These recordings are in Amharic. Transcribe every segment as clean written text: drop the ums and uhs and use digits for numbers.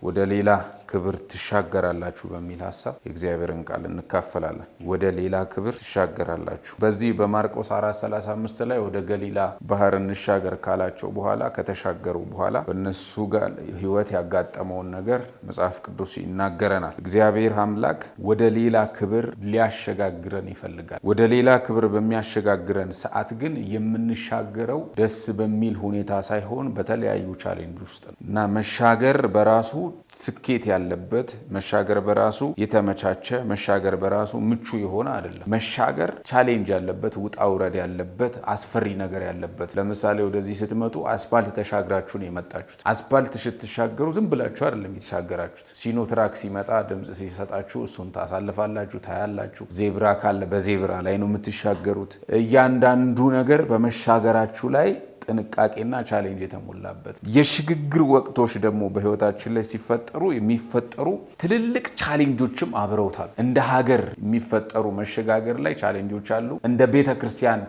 ወደ ሌላ ክብር ትሻገራላችሁ በሚል ሐሳብ የእግዚአብሔርን ቃል እንካፈላለን። ወደ ሌላ ክብር ትሻገራላችሁ። በዚህ በማርቆስ 4:35 ላይ ወደ ገሊላ ባህር እንሻገር ካላቸው በኋላ ከተሻገሩ በኋላ በእነሱ ጋር ሕይወት ያጋጠመውን ነገር መጽሐፍ ቅዱስ ይናገረናል። እግዚአብሔር አምላክ ወደ ሌላ ክብር ሊያሸጋግረን ይፈልጋል። ወደ ሌላ ክብር በሚያሸጋግረን ሰዓት ግን የምንሻገረው ደስ በሚል ሁኔታ ሳይሆን በተለያዩ ቻሌንጅ ውስጥ ነው እና መሻገር በራሱ ስኬት ያለበት መሻገር በራሱ የተመቻቸ መሻገር በራሱ ምቹ የሆነ አይደለም። መሻገር ቻሌንጅ ያለበት ውጣ ውረድ ያለበት አስፈሪ ነገር ያለበት። ለምሳሌ ወደዚህ ስትመጡ አስፓልት ተሻግራችሁ ነው የመጣችሁት። አስፓልት ስትሻገሩ ዝም ብላችሁ አይደለም የተሻገራችሁት። ሲኖትራክ ሲመጣ ድምጽ ሲሰጣችሁ እሱን ታሳልፋላችሁ፣ ታያላችሁ። ዜብራ ካለ በዜብራ ላይ ነው የምትሻገሩት። እያንዳንዱ ነገር በመሻገራችሁ ላይ ጥንቃቄና ቻሌንጅ የተሞላበት። የሽግግር ወቅቶች ደግሞ በህይወታችን ላይ ሲፈጠሩ የሚፈጠሩ ትልልቅ ቻሌንጆችም አብረውታል። እንደ ሀገር የሚፈጠሩ መሸጋገር ላይ ቻሌንጆች አሉ። እንደ ቤተክርስቲያን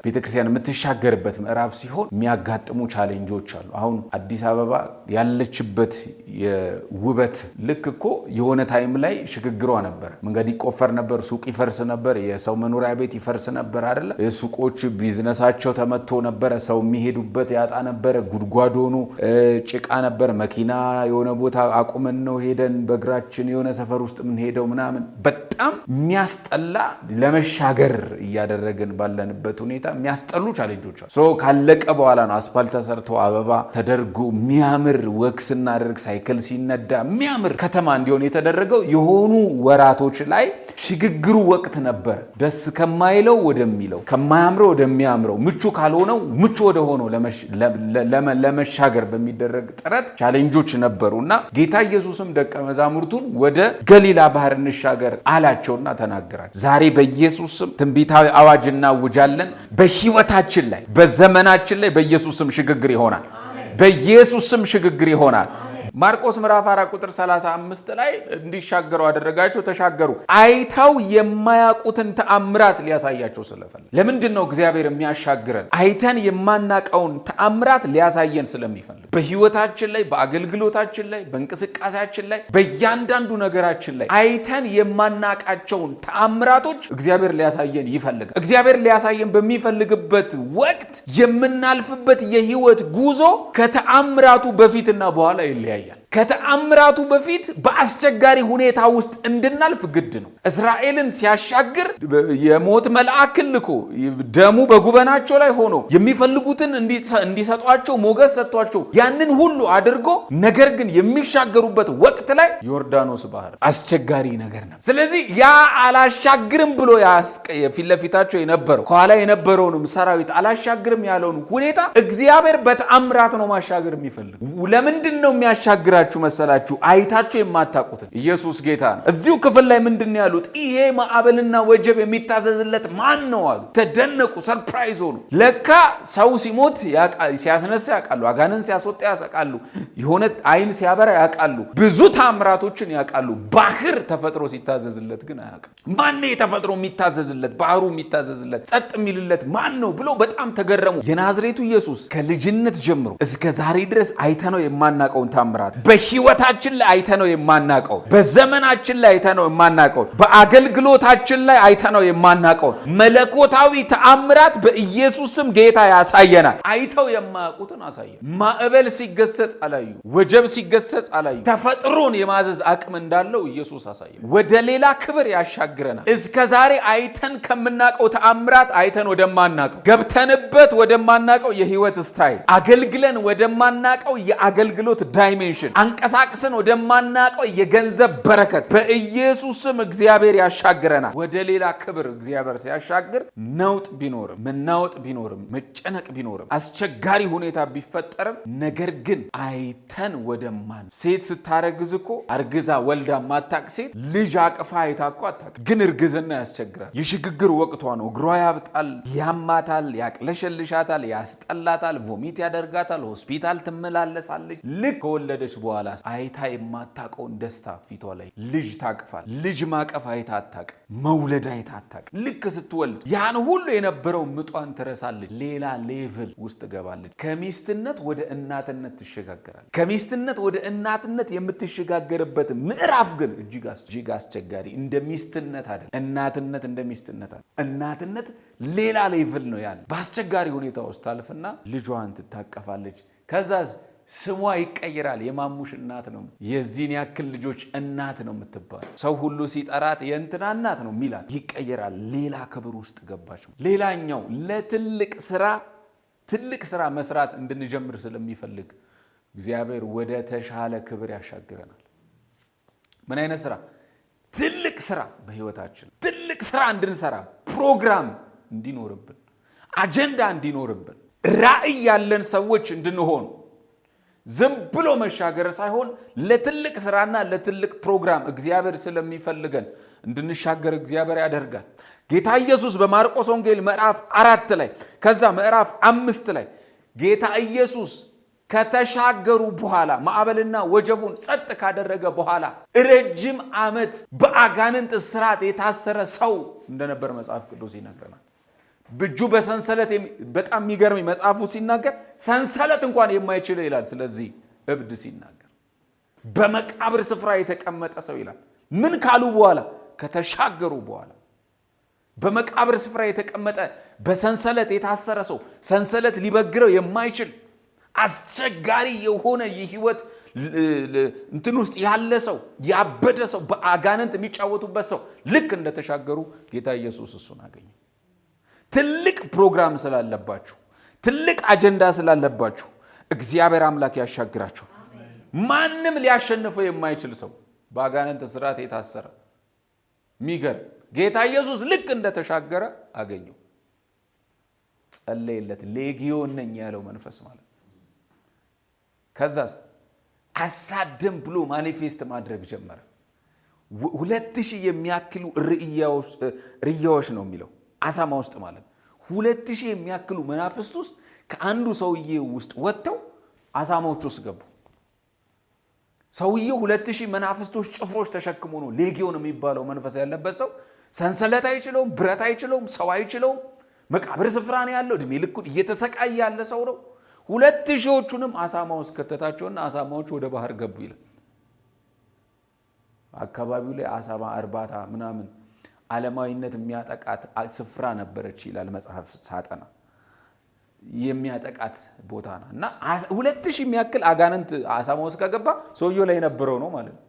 የምትሻገርበት ምዕራፍ ሲሆን የሚያጋጥሙ ቻሌንጆች አሉ። አሁን አዲስ አበባ ያለችበት የውበት ልክ እኮ የሆነ ታይም ላይ ሽግግሯ ነበር። መንገድ ይቆፈር ነበር፣ ሱቅ ይፈርስ ነበር፣ የሰው መኖሪያ ቤት ይፈርስ ነበር አይደለ? ሱቆች ቢዝነሳቸው ተመቶ ነበረ፣ ሰው የሚሄዱበት ያጣ ነበረ፣ ጉድጓድ ሆኖ ጭቃ ነበር። መኪና የሆነ ቦታ አቁመን ነው ሄደን በእግራችን የሆነ ሰፈር ውስጥ ምን ሄደው ምናምን በጣም የሚያስጠላ ለመሻገር እያደረግን ባለንበት ሁኔታ የሚያስጠሉ ቻሌንጆች አሉ። ካለቀ በኋላ ነው አስፋልት ተሰርቶ አበባ ተደርጎ የሚያምር ወክ ስናደርግ ሳይክል ሲነዳ የሚያምር ከተማ እንዲሆን የተደረገው። የሆኑ ወራቶች ላይ ሽግግሩ ወቅት ነበር። ደስ ከማይለው ወደሚለው፣ ከማያምረው ወደሚያምረው፣ ምቹ ካልሆነው ምቹ ወደ ሆነው ለመሻገር በሚደረግ ጥረት ቻሌንጆች ነበሩ እና ጌታ ኢየሱስም ደቀ መዛሙርቱን ወደ ገሊላ ባህር እንሻገር አላቸውና ተናገራቸው። ዛሬ በኢየሱስ ስም ትንቢታዊ አዋጅ እናውጃለን። በህይወታችን ላይ በዘመናችን ላይ በኢየሱስ ስም ሽግግር ይሆናል። በኢየሱስ ስም ሽግግር ይሆናል። ማርቆስ ምዕራፍ 4 ቁጥር 35 ላይ እንዲሻገሩ አደረጋቸው፣ ተሻገሩ። አይተው የማያውቁትን ተአምራት ሊያሳያቸው ስለፈለገ። ለምንድን ነው እግዚአብሔር የሚያሻግረን? አይተን የማናውቀውን ተአምራት ሊያሳየን ስለሚፈልግ። በህይወታችን ላይ፣ በአገልግሎታችን ላይ፣ በእንቅስቃሴያችን ላይ፣ በእያንዳንዱ ነገራችን ላይ አይተን የማናውቃቸውን ተአምራቶች እግዚአብሔር ሊያሳየን ይፈልጋል። እግዚአብሔር ሊያሳየን በሚፈልግበት ወቅት የምናልፍበት የህይወት ጉዞ ከተአምራቱ በፊትና በኋላ ይለያያል። ከተአምራቱ በፊት በአስቸጋሪ ሁኔታ ውስጥ እንድናልፍ ግድ ነው። እስራኤልን ሲያሻግር የሞት መልአክ ልኮ ደሙ በጉበናቸው ላይ ሆኖ የሚፈልጉትን እንዲሰጧቸው ሞገስ ሰጥቷቸው ያንን ሁሉ አድርጎ ነገር ግን የሚሻገሩበት ወቅት ላይ ዮርዳኖስ ባህር አስቸጋሪ ነገር ነው። ስለዚህ ያ አላሻግርም ብሎ ፊት ለፊታቸው የነበረው ከኋላ የነበረውንም ሰራዊት አላሻግርም ያለውን ሁኔታ እግዚአብሔር በተአምራት ነው ማሻገር የሚፈልግ። ለምንድን ነው የሚያሻግራቸው መሰላችሁ? አይታችሁ የማታውቁትን። ኢየሱስ ጌታ ነው። እዚሁ ክፍል ላይ ምንድን ነው ያሉት? ይሄ ማዕበልና ወጀብ የሚታዘዝለት ማን ነው አሉ። ተደነቁ። ሰርፕራይዝ ሆኑ። ለካ ሰው ሲሞት ሲያስነሳ ያውቃሉ። አጋንን ሲያስወጣ ያውቃሉ። የሆነ አይን ሲያበራ ያውቃሉ። ብዙ ታምራቶችን ያውቃሉ። ባህር ተፈጥሮ ሲታዘዝለት ግን አያውቅም። ማን ነው ተፈጥሮ የሚታዘዝለት? ባህሩ የሚታዘዝለት ጸጥ የሚልለት ማን ነው ብሎ በጣም ተገረሙ። የናዝሬቱ ኢየሱስ ከልጅነት ጀምሮ እስከ ዛሬ ድረስ አይተነው የማናውቀውን ታምራት በህይወታችን ላይ አይተነው የማናውቀው፣ በዘመናችን ላይ አይተነው የማናውቀው፣ በአገልግሎታችን ላይ አይተነው የማናውቀው መለኮታዊ ተአምራት በኢየሱስ ስም ጌታ ያሳየናል። አይተው የማያውቁትን አሳየን። ማዕበል ሲገሰጽ አላዩ፣ ወጀብ ሲገሰጽ አላዩ። ተፈጥሮን የማዘዝ አቅም እንዳለው ኢየሱስ አሳየን። ወደ ሌላ ክብር ያሻግረናል። እስከ ዛሬ አይተን ከምናውቀው ተአምራት አይተን ወደማናውቀው፣ ገብተንበት ወደማናውቀው የህይወት ስታይል፣ አገልግለን ወደማናውቀው የአገልግሎት ዳይሜንሽን፣ አንቀሳቅሰን ወደማናውቀው የገንዘብ በረከት በኢየሱስ ስም እግዚአብሔር ያሻግረናል። ወደ ሌላ ክብር እግዚአብሔር ሲያሻግር ነውጥ ቢኖርም፣ መናወጥ ቢኖርም፣ መጨነቅ ቢኖርም፣ አስቸጋሪ ሁኔታ ቢፈጠርም ነገር ግን አይተን ወደማን ሴት ስታረግዝ እኮ አርግዛ ወልዳ ማታቅ ሴት ልጅ አቅፋ አይታ እኮ አታውቅም። ግን እርግዝና ያስቸግራል። የሽግግር ወቅቷ ነው። እግሯ ያብጣል፣ ያማታል፣ ያቅለሸልሻታል፣ ያስጠላታል፣ ቮሚት ያደርጋታል፣ ሆስፒታል ትመላለሳለች። ልክ ከወለደች በኋላ አይታ የማታውቀውን ደስታ ፊቷ ላይ ልጅ ታቅፋል። ልጅ ማቀፍ አይታ አታውቅም። መውለድ አይታ አታውቅም። ልክ ስትወልድ ያን ሁሉ የነበረው ምጧን ትረሳለች። ሌላ ሌቭል ውስጥ ገባለች። ከሚስትነት ወደ እናትነት ትሸጋገራለች። ከሚስትነት ወደ እናትነት የምትሸጋገርበት ምዕራፍ ግን እጅግ አስቸጋሪ፣ እንደ ሚስትነት አይደል። እናትነት እንደ ሚስትነት አይደል። እናትነት ሌላ ሌቭል ነው ያለ። በአስቸጋሪ ሁኔታ ውስጥ ታልፍና ልጇን ትታቀፋለች። ከዛ ስሟ ይቀየራል። የማሙሽ እናት ነው። የዚህን ያክል ልጆች እናት ነው የምትባለው። ሰው ሁሉ ሲጠራት የእንትና እናት ነው ሚላት። ይቀየራል። ሌላ ክብር ውስጥ ገባች። ሌላኛው ለትልቅ ስራ መስራት እንድንጀምር ስለሚፈልግ እግዚአብሔር ወደ ተሻለ ክብር ያሻግረናል። ምን አይነት ስራ? ትልቅ ስራ። በህይወታችን ትልቅ ስራ እንድንሰራ፣ ፕሮግራም እንዲኖርብን፣ አጀንዳ እንዲኖርብን፣ ራዕይ ያለን ሰዎች እንድንሆን፣ ዝም ብሎ መሻገር ሳይሆን ለትልቅ ስራና ለትልቅ ፕሮግራም እግዚአብሔር ስለሚፈልገን እንድንሻገር እግዚአብሔር ያደርጋል። ጌታ ኢየሱስ በማርቆስ ወንጌል ምዕራፍ 4 ላይ ከዛ ምዕራፍ 5 ላይ ጌታ ኢየሱስ ከተሻገሩ በኋላ ማዕበልና ወጀቡን ጸጥ ካደረገ በኋላ ረጅም ዓመት በአጋንንት እስራት የታሰረ ሰው እንደነበር መጽሐፍ ቅዱስ ይነግረናል። ብጁ በሰንሰለት በጣም የሚገርም መጽሐፉ ሲናገር ሰንሰለት እንኳን የማይችል ይላል። ስለዚህ እብድ ሲናገር በመቃብር ስፍራ የተቀመጠ ሰው ይላል። ምን ካሉ በኋላ? ከተሻገሩ በኋላ በመቃብር ስፍራ የተቀመጠ በሰንሰለት የታሰረ ሰው፣ ሰንሰለት ሊበግረው የማይችል አስቸጋሪ የሆነ የህይወት እንትን ውስጥ ያለ ሰው፣ ያበደ ሰው፣ በአጋንንት የሚጫወቱበት ሰው ልክ እንደተሻገሩ ጌታ ኢየሱስ እሱን አገኘ። ትልቅ ፕሮግራም ስላለባችሁ፣ ትልቅ አጀንዳ ስላለባችሁ እግዚአብሔር አምላክ ያሻግራችሁ። ማንም ሊያሸንፈው የማይችል ሰው በአጋንንት እስራት የታሰረ ሚገር ጌታ ኢየሱስ ልክ እንደተሻገረ አገኘው። ጸለየለት። ሌጊዮን ነኝ ያለው መንፈስ ማለት። ከዛስ አሳደም ብሎ ማኒፌስት ማድረግ ጀመረ። 2000 የሚያክሉ ርያዎች ነው የሚለው አሳማ ውስጥ ማለት 2000 የሚያክሉ መናፍስት ውስጥ ከአንዱ ሰውዬ ውስጥ ወጥተው አሳማዎች ውስጥ ገቡ። ሰውዬው 2000 መናፍስቶች ጭፍሮች ተሸክሞ ነው ሌጊዮን የሚባለው መንፈስ ያለበት ሰው። ሰንሰለት አይችለውም፣ ብረት አይችለውም፣ ሰው አይችለውም። መቃብር ስፍራ ነው ያለው። እድሜ ልኩን እየተሰቃየ ያለ ሰው ነው። 2000ዎቹንም አሳማ ውስጥ ከተታቸውና አሳማዎች ወደ ባህር ገቡ ይላል። አካባቢው ላይ አሳማ እርባታ ምናምን ዓለማዊነት የሚያጠቃት ስፍራ ነበረች ይላል መጽሐፍ ሳጠና። የሚያጠቃት ቦታ ነው እና 2000 የሚያክል አጋንንት አሳማ ውስጥ ከገባ ሰውየው ላይ የነበረው ነው ማለት ነው።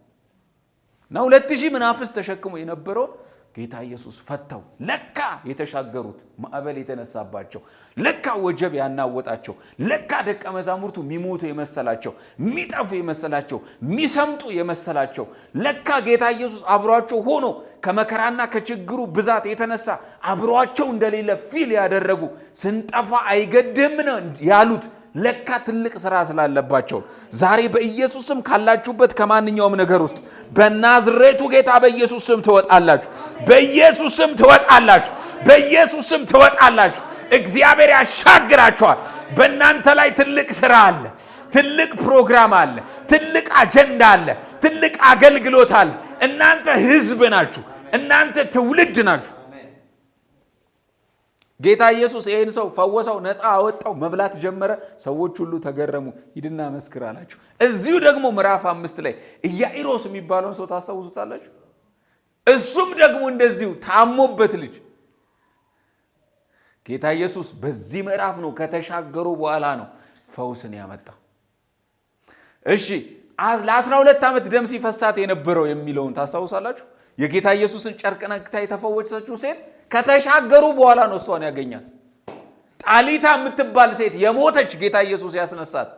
እና 2000 መናፍስት ተሸክሞ የነበረው ጌታ ኢየሱስ ፈታው። ለካ የተሻገሩት ማዕበል የተነሳባቸው፣ ለካ ወጀብ ያናወጣቸው፣ ለካ ደቀ መዛሙርቱ የሚሞቱ የመሰላቸው፣ የሚጠፉ የመሰላቸው፣ የሚሰምጡ የመሰላቸው፣ ለካ ጌታ ኢየሱስ አብሯቸው ሆኖ ከመከራና ከችግሩ ብዛት የተነሳ አብሯቸው እንደሌለ ፊል ያደረጉ፣ ስንጠፋ አይገድም ነው ያሉት ለካ ትልቅ ስራ ስላለባቸው ዛሬ በኢየሱስ ስም ካላችሁበት ከማንኛውም ነገር ውስጥ በናዝሬቱ ጌታ በኢየሱስ ስም ትወጣላችሁ። በኢየሱስ ስም ትወጣላችሁ። በኢየሱስ ስም ትወጣላችሁ። እግዚአብሔር ያሻግራችኋል። በእናንተ ላይ ትልቅ ስራ አለ። ትልቅ ፕሮግራም አለ። ትልቅ አጀንዳ አለ። ትልቅ አገልግሎት አለ። እናንተ ህዝብ ናችሁ። እናንተ ትውልድ ናችሁ። ጌታ ኢየሱስ ይሄን ሰው ፈወሰው፣ ነፃ አወጣው፣ መብላት ጀመረ። ሰዎች ሁሉ ተገረሙ። ሂድና መስክር አላቸው። እዚሁ ደግሞ ምዕራፍ 5 ላይ ኢያኢሮስ የሚባለውን ሰው ታስታውሱታላችሁ። እሱም ደግሞ እንደዚሁ ታሞበት ልጅ ጌታ ኢየሱስ በዚህ ምዕራፍ ነው ከተሻገሩ በኋላ ነው ፈውስን ያመጣው። እሺ ለ12 ዓመት ደም ሲፈሳት የነበረው የሚለውን ታስታውሳላችሁ። የጌታ ኢየሱስን ጨርቅ ነክታ የተፈወሰችው ሴት ከተሻገሩ በኋላ ነው እሷን ያገኛት። ጣሊታ የምትባል ሴት የሞተች ጌታ ኢየሱስ ያስነሳት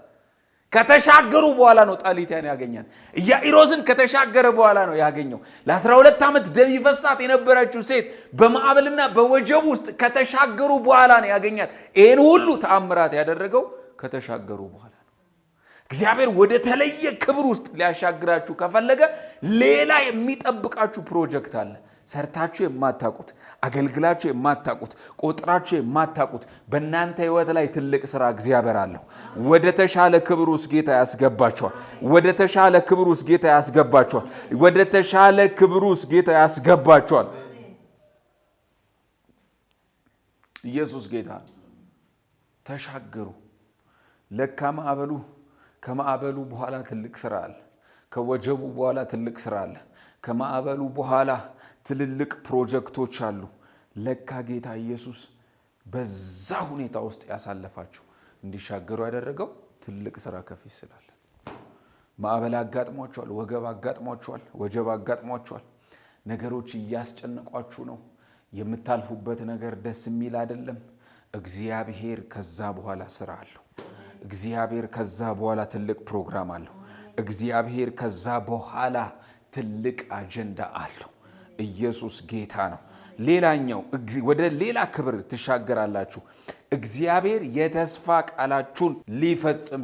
ከተሻገሩ በኋላ ነው ጣሊታን ያገኛት። ኢያኢሮስን ከተሻገረ በኋላ ነው ያገኘው። ለ12 ዓመት ደም ይፈሳት የነበረችው ሴት በማዕበልና በወጀብ ውስጥ ከተሻገሩ በኋላ ነው ያገኛት። ይሄን ሁሉ ተአምራት ያደረገው ከተሻገሩ በኋላ ነው። እግዚአብሔር ወደ ተለየ ክብር ውስጥ ሊያሻግራችሁ ከፈለገ ሌላ የሚጠብቃችሁ ፕሮጀክት አለ። ሰርታችሁ የማታቁት አገልግላችሁ የማታቁት ቆጥራችሁ የማታቁት በእናንተ ህይወት ላይ ትልቅ ስራ እግዚአብሔር አለው። ወደ ተሻለ ክብር ውስጥ ጌታ ያስገባችኋል። ወደ ተሻለ ክብር ውስጥ ጌታ ያስገባችኋል። ወደ ተሻለ ክብር ውስጥ ጌታ ያስገባችኋል። ኢየሱስ ጌታ። ተሻገሩ። ለካ ከማዕበሉ በኋላ ትልቅ ስራ አለ። ከወጀቡ በኋላ ትልቅ ስራ አለ። ከማዕበሉ በኋላ ትልልቅ ፕሮጀክቶች አሉ። ለካ ጌታ ኢየሱስ በዛ ሁኔታ ውስጥ ያሳለፋቸው እንዲሻገሩ ያደረገው ትልቅ ስራ ከፊት ስላለ። ማዕበል አጋጥሟቸዋል፣ ወገብ አጋጥሟቸዋል፣ ወጀብ አጋጥሟቸዋል። ነገሮች እያስጨነቋችሁ ነው። የምታልፉበት ነገር ደስ የሚል አይደለም። እግዚአብሔር ከዛ በኋላ ስራ አለው። እግዚአብሔር ከዛ በኋላ ትልቅ ፕሮግራም አለው። እግዚአብሔር ከዛ በኋላ ትልቅ አጀንዳ አለው። ኢየሱስ ጌታ ነው። ሌላኛው ወደ ሌላ ክብር ትሻገራላችሁ። እግዚአብሔር የተስፋ ቃላችሁን ሊፈጽም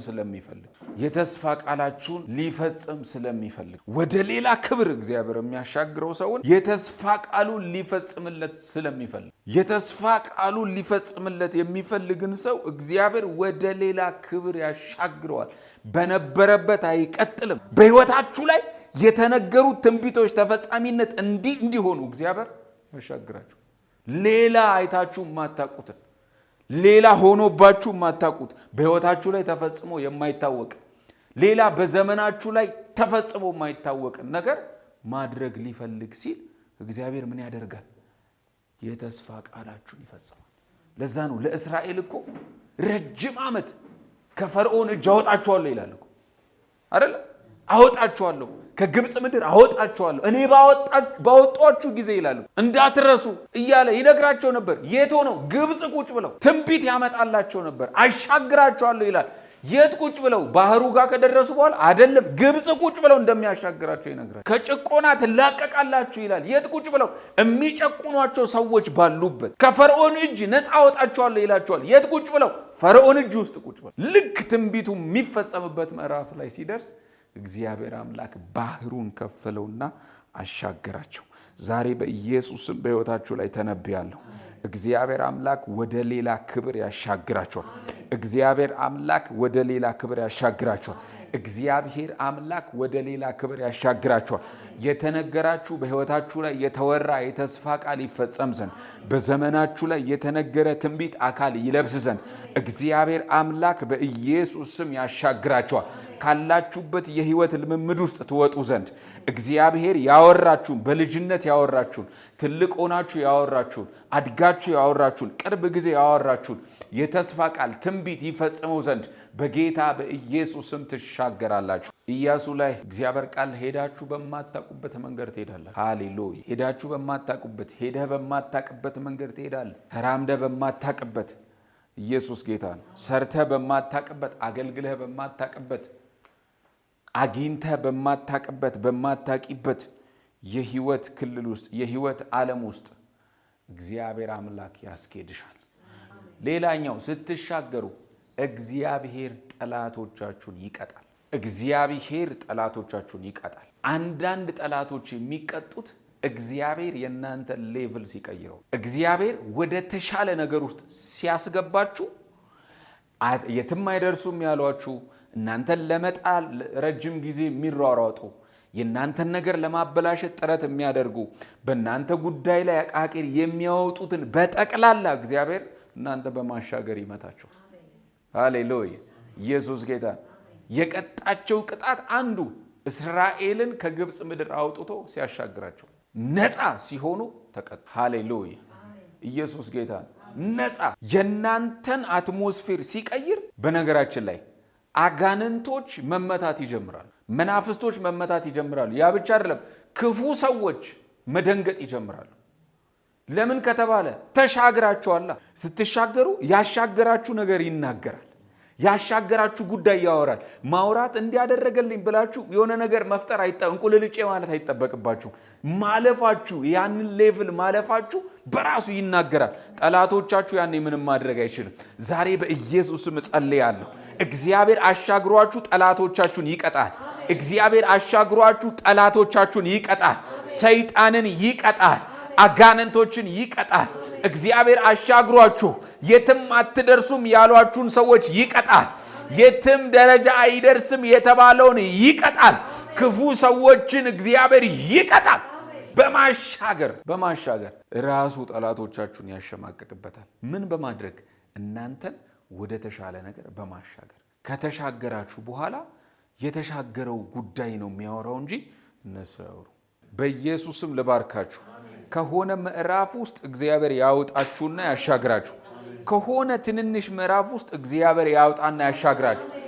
ስለሚፈልግ ወደ ሌላ ክብር እግዚአብሔር የሚያሻግረው ሰውን የተስፋ ቃሉን ሊፈጽምለት ስለሚፈልግ የተስፋ ቃሉን ሊፈጽምለት የሚፈልግን ሰው እግዚአብሔር ወደ ሌላ ክብር ያሻግረዋል። በነበረበት አይቀጥልም። በህይወታችሁ ላይ የተነገሩት ትንቢቶች ተፈጻሚነት እንዲሆኑ እግዚአብሔር ያሻግራችሁ። ሌላ አይታችሁ ማታቁትን፣ ሌላ ሆኖባችሁ ማታቁት፣ በህይወታችሁ ላይ ተፈጽሞ የማይታወቅ ሌላ በዘመናችሁ ላይ ተፈጽሞ የማይታወቅ ነገር ማድረግ ሊፈልግ ሲል እግዚአብሔር ምን ያደርጋል? የተስፋ ቃላችሁን ይፈጽማል። ለዛ ነው ለእስራኤል እኮ ረጅም ዓመት ከፈርዖን እጅ አወጣቸዋለሁ ይላል እኮ አይደል? አወጣቸዋለሁ፣ ከግብጽ ምድር አወጣቸዋለሁ፣ እኔ ባወጣችሁ ጊዜ ይላል። እንዳትረሱ እያለ ይነግራቸው ነበር። የት ሆነው? ግብጽ ቁጭ ብለው ትንቢት ያመጣላቸው ነበር። አሻግራቸዋለሁ ይላል። የት ቁጭ ብለው? ባህሩ ጋር ከደረሱ በኋላ አይደለም፣ ግብጽ ቁጭ ብለው እንደሚያሻግራቸው ይነግራል። ከጭቆና ትላቀቃላችሁ ይላል። የት ቁጭ ብለው? የሚጨቁኗቸው ሰዎች ባሉበት ከፈርዖን እጅ ነፃ አወጣቸዋለሁ ይላቸዋል። የት ቁጭ ብለው? ፈርዖን እጅ ውስጥ ቁጭ ብለው። ልክ ትንቢቱ የሚፈጸምበት ምዕራፍ ላይ ሲደርስ እግዚአብሔር አምላክ ባህሩን ከፈለውና አሻገራቸው። ዛሬ በኢየሱስም በሕይወታችሁ ላይ ተነብያለሁ። እግዚአብሔር አምላክ ወደ ሌላ ክብር ያሻግራቸዋል። እግዚአብሔር አምላክ ወደ ሌላ ክብር ያሻግራቸዋል። እግዚአብሔር አምላክ ወደ ሌላ ክብር ያሻግራቸዋል። የተነገራችሁ በሕይወታችሁ ላይ የተወራ የተስፋ ቃል ይፈጸም ዘንድ በዘመናችሁ ላይ የተነገረ ትንቢት አካል ይለብስ ዘንድ እግዚአብሔር አምላክ በኢየሱስ ስም ያሻግራቸዋል። ካላችሁበት የህይወት ልምምድ ውስጥ ትወጡ ዘንድ እግዚአብሔር ያወራችሁን፣ በልጅነት ያወራችሁን፣ ትልቅ ሆናችሁ ያወራችሁን፣ አድጋችሁ ያወራችሁን፣ ቅርብ ጊዜ ያወራችሁን የተስፋ ቃል ትንቢት ይፈጽመው ዘንድ በጌታ በኢየሱስ ስም ትሻገራላችሁ። ኢያሱ ላይ እግዚአብሔር ቃል ሄዳችሁ በማታቁበት መንገድ ትሄዳላችሁ። ሃሌሉያ! ሄዳችሁ በማታቁበት፣ ሄደህ በማታቅበት መንገድ ትሄዳለህ። ተራምደህ በማታቅበት፣ ኢየሱስ ጌታ ነው። ሰርተህ በማታቅበት፣ አገልግለህ በማታቅበት፣ አግኝተህ በማታቅበት፣ በማታቂበት የህይወት ክልል ውስጥ የህይወት ዓለም ውስጥ እግዚአብሔር አምላክ ያስኬድሻል። ሌላኛው ስትሻገሩ እግዚአብሔር ጠላቶቻችሁን ይቀጣል። እግዚአብሔር ጠላቶቻችሁን ይቀጣል። አንዳንድ ጠላቶች የሚቀጡት እግዚአብሔር የእናንተ ሌቭል ሲቀይረው፣ እግዚአብሔር ወደ ተሻለ ነገር ውስጥ ሲያስገባችሁ፣ የትም አይደርሱም ያሏችሁ እናንተን ለመጣል ረጅም ጊዜ የሚሯሯጡ የእናንተን ነገር ለማበላሸት ጥረት የሚያደርጉ በእናንተ ጉዳይ ላይ አቃቂር የሚያወጡትን በጠቅላላ እግዚአብሔር እናንተ በማሻገር ይመታቸው። ሃሌሉያ! ኢየሱስ ጌታ። የቀጣቸው ቅጣት አንዱ እስራኤልን ከግብጽ ምድር አውጥቶ ሲያሻግራቸው ነፃ ሲሆኑ ተቀጣ። ሃሌሉያ! ኢየሱስ ጌታ። ነፃ የናንተን አትሞስፌር ሲቀይር፣ በነገራችን ላይ አጋንንቶች መመታት ይጀምራሉ። መናፍስቶች መመታት ይጀምራሉ። ያ ብቻ አይደለም፣ ክፉ ሰዎች መደንገጥ ይጀምራሉ። ለምን ከተባለ ተሻግራችኋላ። ስትሻገሩ ያሻገራችሁ ነገር ይናገራል። ያሻገራችሁ ጉዳይ ያወራል። ማውራት እንዲያደረገልኝ ብላችሁ የሆነ ነገር መፍጠር እንቁልልጬ ማለት አይጠበቅባችሁ። ማለፋችሁ፣ ያንን ሌቭል ማለፋችሁ በራሱ ይናገራል። ጠላቶቻችሁ ያኔ ምንም ማድረግ አይችልም። ዛሬ በኢየሱስም ጸልያለሁ። እግዚአብሔር አሻግሯችሁ ጠላቶቻችሁን ይቀጣል። እግዚአብሔር አሻግሯችሁ ጠላቶቻችሁን ይቀጣል። ሰይጣንን ይቀጣል። አጋንንቶችን ይቀጣል። እግዚአብሔር አሻግሯችሁ የትም አትደርሱም ያሏችሁን ሰዎች ይቀጣል። የትም ደረጃ አይደርስም የተባለውን ይቀጣል። ክፉ ሰዎችን እግዚአብሔር ይቀጣል። በማሻገር ራሱ ጠላቶቻችሁን ያሸማቀቅበታል። ምን በማድረግ? እናንተን ወደ ተሻለ ነገር በማሻገር። ከተሻገራችሁ በኋላ የተሻገረው ጉዳይ ነው የሚያወራው እንጂ እነሱ ያወሩ። በኢየሱስም ልባርካችሁ። ከሆነ ምዕራፍ ውስጥ እግዚአብሔር ያውጣችሁና ያሻግራችሁ። ከሆነ ትንንሽ ምዕራፍ ውስጥ እግዚአብሔር ያውጣና ያሻግራችሁ።